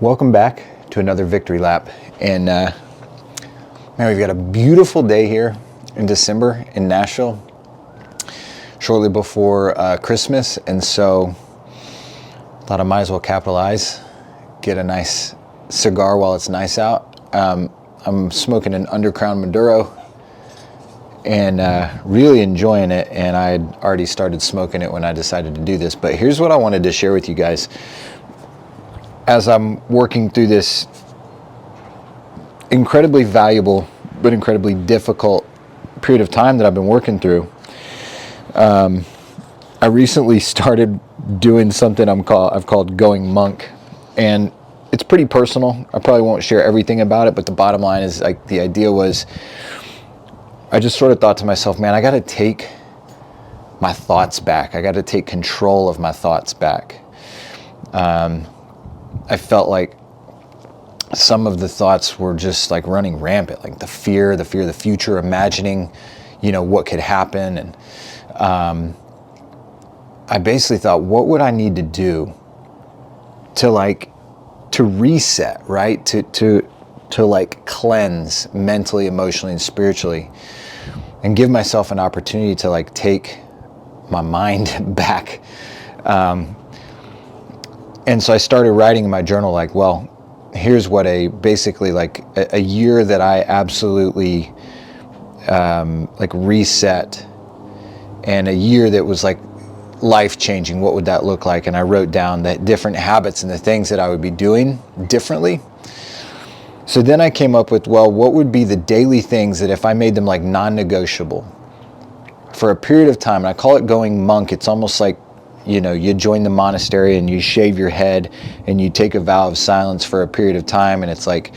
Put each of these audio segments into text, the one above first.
Welcome back to another victory lap. And man, we've got a beautiful day here in December in Nashville, shortly before Christmas. And so I thought I might as well capitalize, get a nice cigar while it's nice out. I'm smoking an Undercrown Maduro and really enjoying it. And I had already started smoking it when I decided to do this. But here's what I wanted to share with you guys. As I'm working through this incredibly valuable but incredibly difficult period of time that I've been working through, I recently started doing something I've called going monk, and it's pretty personal. I probably won't share everything about it, but the bottom line is, like, the idea was, I just sort of thought to myself, man, I got to take my thoughts back. I got to take control of my thoughts back. I felt like some of the thoughts were just like running rampant, like the fear of the future, imagining, what could happen. And I basically thought, what would I need to do to reset, right? To like cleanse mentally, emotionally, and spiritually, and give myself an opportunity to like take my mind back. And so I started writing in my journal, like, well, here's what basically a year that I absolutely reset, and a year that was like life-changing. What would that look like? And I wrote down the different habits and the things that I would be doing differently. So then I came up with, well, what would be the daily things that if I made them like non-negotiable for a period of time? And I call it going monk. It's almost like, you join the monastery and you shave your head and you take a vow of silence for a period of time. And it's like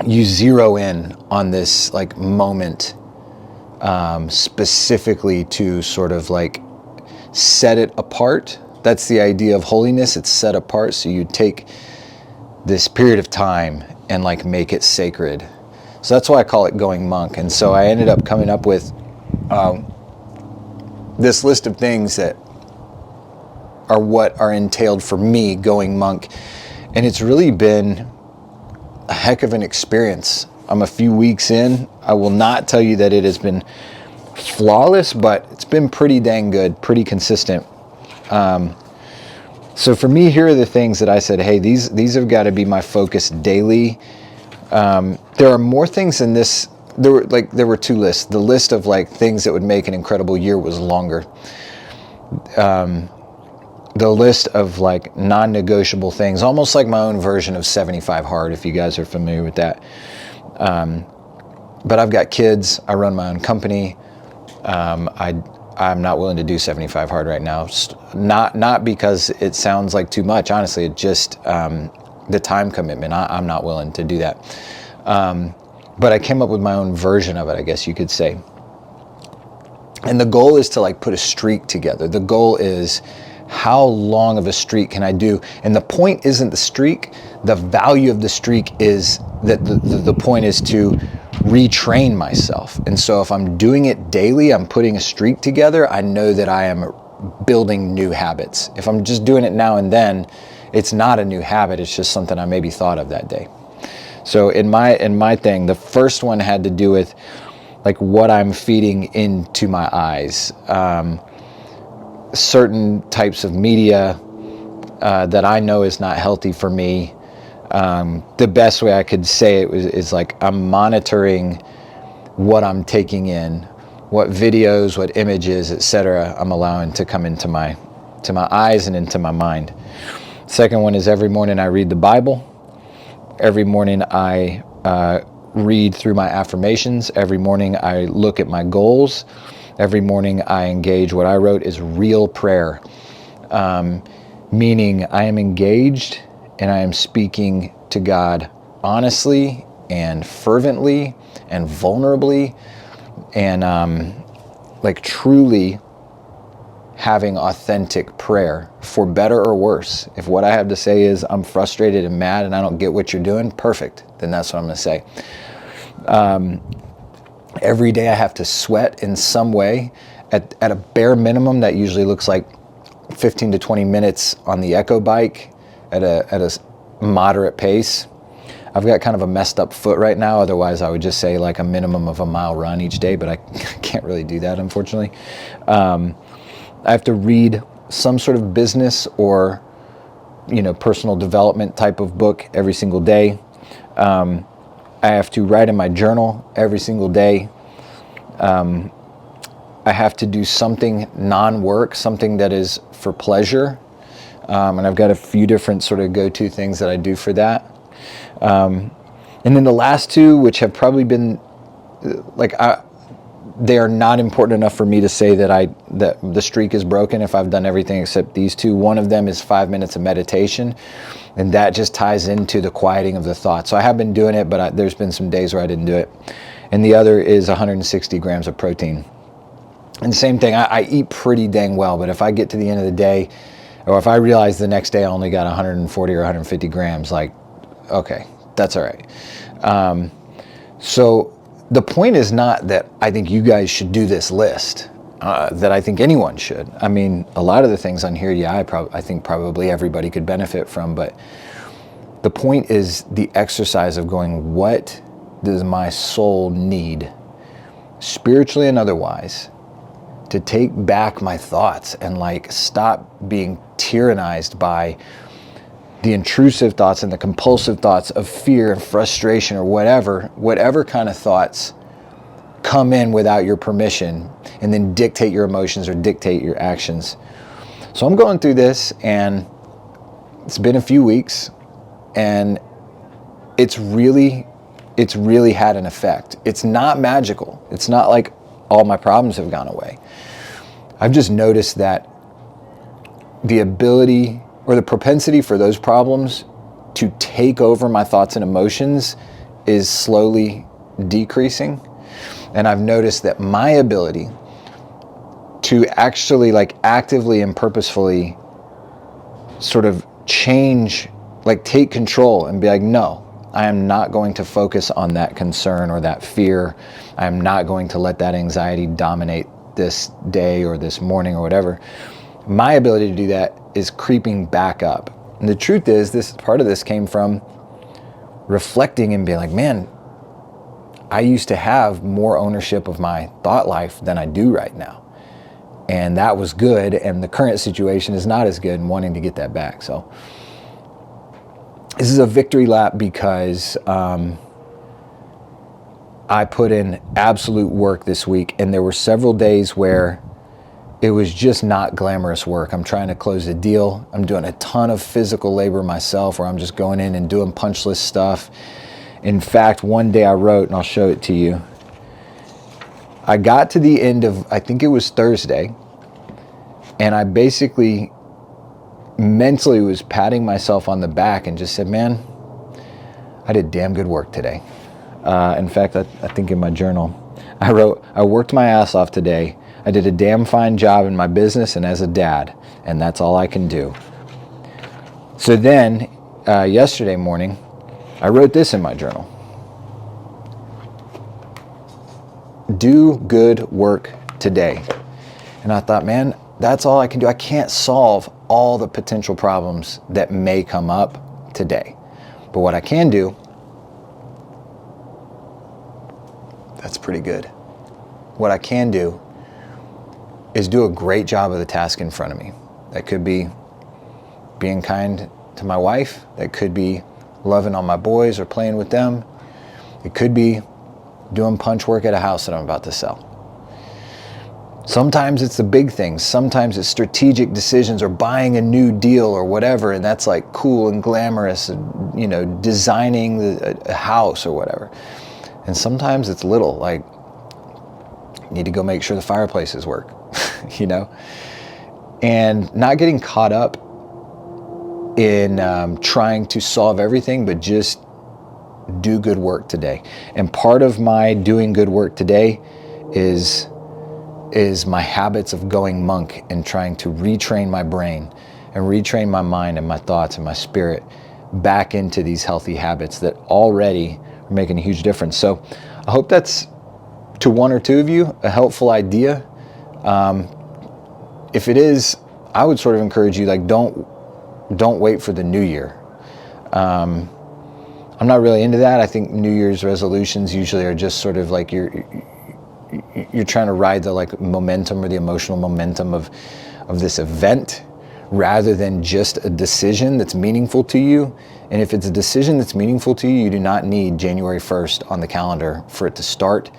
you zero in on this like moment, specifically to sort of like set it apart. That's the idea of holiness. It's set apart. So you take this period of time and like make it sacred. So that's why I call it going monk. And so I ended up coming up with this list of things that are what are entailed for me going monk. And it's really been a heck of an experience. I'm a few weeks in. I will not tell you that it has been flawless, but it's been pretty dang good, pretty consistent. So for me, here are the things that I said, hey, these have got to be my focus daily. There are more things than this. There were two lists. The list of like things that would make an incredible year was longer. The list of like non-negotiable things, almost like my own version of 75 hard, if you guys are familiar with that. But I've got kids. I run my own company. I'm not willing to do 75 hard right now. Not because it sounds like too much. Honestly, it just the time commitment. I'm not willing to do that. But I came up with my own version of it, I guess you could say. And the goal is to like put a streak together. The goal is, how long of a streak can I do? And the point isn't the streak. The value of the streak is that the point is to retrain myself. And so if I'm doing it daily, I'm putting a streak together, I know that I am building new habits. If I'm just doing it now and then, it's not a new habit. It's just something I maybe thought of that day. So in my thing, the first one had to do with like what I'm feeding into my eyes. Certain types of media that I know is not healthy for me. The best way I could say it is like I'm monitoring what I'm taking in, what videos, what images, etc. I'm allowing to come into my eyes and into my mind. Second one is every morning I read the Bible. Every morning I read through my affirmations. Every morning I look at my goals. Every morning I engage. What I wrote is real prayer, meaning I am engaged and I am speaking to God honestly and fervently and vulnerably, and like truly having authentic prayer, for better or worse. If what I have to say is I'm frustrated and mad and I don't get what you're doing, perfect, then that's what I'm going to say. Every day I have to sweat in some way. At a bare minimum, that usually looks like 15 to 20 minutes on the Echo bike. At a moderate pace. I've got kind of a messed up foot right now. Otherwise, I would just say like a minimum of a mile run each day, but I can't really do that, unfortunately. I have to read some sort of business or, personal development type of book every single day. I have to write in my journal every single day. I have to do something non-work, something that is for pleasure. And I've got a few different sort of go-to things that I do for that. And then the last two, which have probably been they are not important enough for me to say that the streak is broken if I've done everything except these two. One of them is 5 minutes of meditation, and that just ties into the quieting of the thoughts. So I have been doing it, but there's been some days where I didn't do it. And the other is 160 grams of protein. And same thing, I eat pretty dang well, but if I get to the end of the day, or if I realize the next day I only got 140 or 150 grams, okay, that's all right. So the point is not that I think you guys should do this list, that I think anyone should. I mean, a lot of the things on here, I think probably everybody could benefit from, but the point is the exercise of going, what does my soul need, spiritually and otherwise, to take back my thoughts and stop being tyrannized by the intrusive thoughts and the compulsive thoughts of fear and frustration or whatever kind of thoughts come in without your permission and then dictate your emotions or dictate your actions. So I'm going through this, and it's been a few weeks, and it's really had an effect. It's not magical. It's not like all my problems have gone away. I've just noticed that the ability or the propensity for those problems to take over my thoughts and emotions is slowly decreasing. And I've noticed that my ability to actually actively and purposefully sort of change, take control and be like, no, I am not going to focus on that concern or that fear. I am not going to let that anxiety dominate this day or this morning or whatever. My ability to do that is creeping back up. And the truth is, part of this came from reflecting and being like, man, I used to have more ownership of my thought life than I do right now. And that was good. And the current situation is not as good, and wanting to get that back. So this is a victory lap because I put in absolute work this week, and there were several days where it was just not glamorous work. I'm trying to close a deal. I'm doing a ton of physical labor myself, where I'm just going in and doing punch list stuff. In fact, one day I wrote, and I'll show it to you. I got to the end of, I think it was Thursday, and I basically mentally was patting myself on the back and just said, man, I did damn good work today. In fact, I think in my journal, I wrote, I worked my ass off today. I did a damn fine job in my business and as a dad, and that's all I can do. So then, yesterday morning, I wrote this in my journal. Do good work today. And I thought, man, that's all I can do. I can't solve all the potential problems that may come up today. But what I can do, that's pretty good. What I can do is do a great job of the task in front of me. That could be being kind to my wife. That could be loving on my boys or playing with them. It could be doing punch work at a house that I'm about to sell. Sometimes it's the big things. Sometimes it's strategic decisions or buying a new deal or whatever, and that's cool and glamorous, and, designing a house or whatever. And sometimes it's little, need to go make sure the fireplaces work, and not getting caught up in trying to solve everything, but just do good work today. And part of my doing good work today is my habits of going monk and trying to retrain my brain and retrain my mind and my thoughts and my spirit back into these healthy habits that already are making a huge difference. So I hope that's, to one or two of you, a helpful idea. If it is, I would sort of encourage you, don't wait for the new year. I'm not really into that. I think New Year's resolutions usually are just sort of like you're trying to ride the like momentum or the emotional momentum of this event rather than just a decision that's meaningful to you. And if it's a decision that's meaningful to you, you do not need January 1st on the calendar for it to start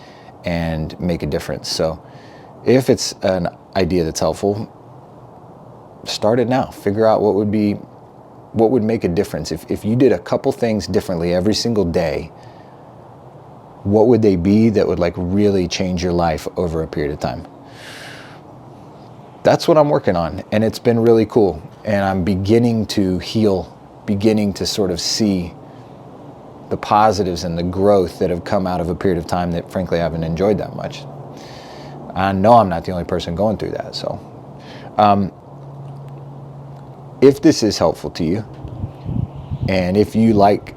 and make a difference. So if it's an idea that's helpful, start it now. Figure out what would make a difference. If you did a couple things differently every single day, what would they be that would like really change your life over a period of time? That's what I'm working on, and it's been really cool. And I'm beginning to heal, beginning to sort of see the positives and the growth that have come out of a period of time that frankly I haven't enjoyed that much. I know I'm not the only person going through that. So if this is helpful to you, and if you like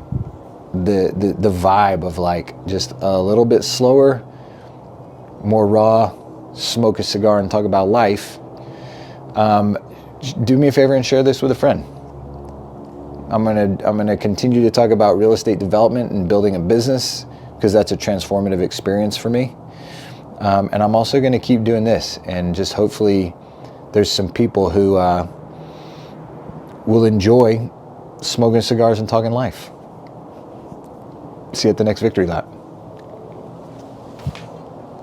the vibe of like just a little bit slower, more raw, smoke a cigar and talk about life, do me a favor and share this with a friend. I'm gonna continue to talk about real estate development and building a business because that's a transformative experience for me. And I'm also gonna keep doing this, and just hopefully there's some people who will enjoy smoking cigars and talking life. See you at the next victory lap.